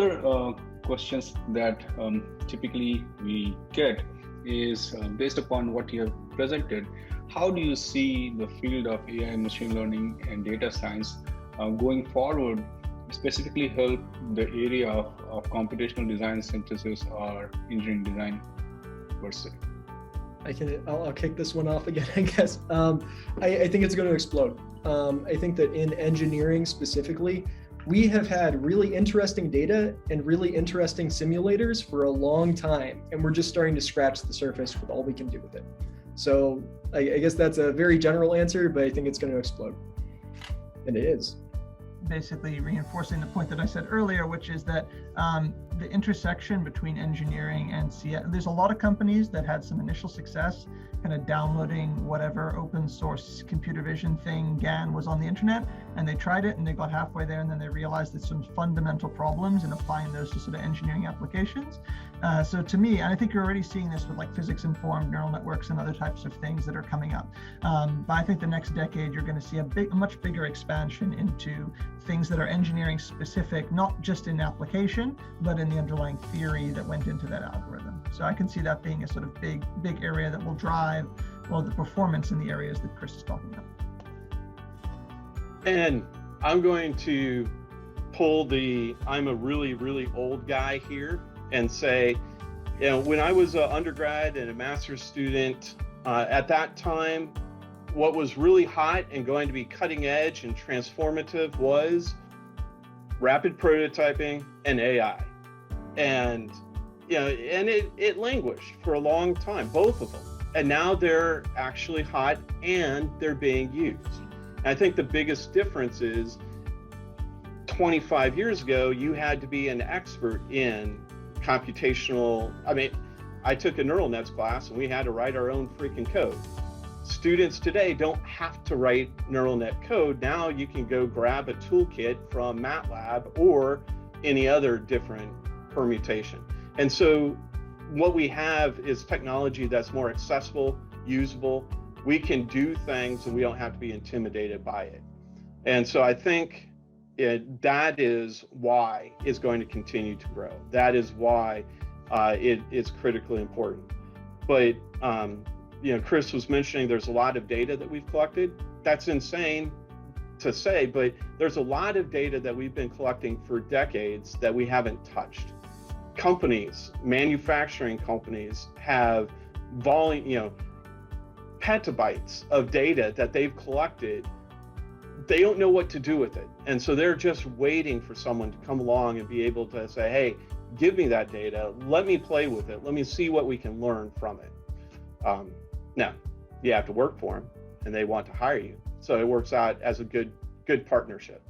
other questions that typically we get is based upon what you have presented. How do you see the field of AI, machine learning, and data science going forward, specifically help the area of computational design synthesis or engineering design per se? I'll kick this one off again, I guess. I think it's going to explode. I think that in engineering specifically, we have had really interesting data and really interesting simulators for a long time, and we're just starting to scratch the surface with all we can do with it. So I guess that's a very general answer, but I think it's going to explode. And it is. Basically reinforcing the point that I said earlier, which is that the intersection between engineering and CS, there's a lot of companies that had some initial success kind of downloading whatever open source computer vision thing GAN was on the internet, and they tried it and they got halfway there, and then they realized there's some fundamental problems in applying those to sort of engineering applications. So to me, and I think you're already seeing this with like physics informed neural networks and other types of things that are coming up. But I think the next decade, you're going to see a much bigger expansion into things that are engineering specific, not just in application, but in the underlying theory that went into that algorithm. So I can see that being a sort of big area that will drive, well, the performance in the areas that Chris is talking about. And I'm going to pull I'm a really, really old guy here and say, you know, when I was an undergrad and a master's student, at that time, what was really hot and going to be cutting edge and transformative was rapid prototyping and AI. And, you know, and it languished for a long time, both of them. And now they're actually hot and they're being used. And I think the biggest difference is 25 years ago, you had to be an expert in computational. I mean, I took a neural nets class and we had to write our own freaking code. Students today don't have to write neural net code. Now you can go grab a toolkit from MATLAB or any other different permutation. And so what we have is technology that's more accessible, usable. We can do things and we don't have to be intimidated by it. And so I think that is why it's going to continue to grow. That is why it is critically important. But you know, Chris was mentioning there's a lot of data that we've collected. That's insane to say, but there's a lot of data that we've been collecting for decades that we haven't touched. Companies, manufacturing companies have petabytes of data that they've collected. They don't know what to do with it. And so they're just waiting for someone to come along and be able to say, hey, give me that data, let me play with it, let me see what we can learn from it. Now, you have to work for them and they want to hire you. So it works out as a good partnership.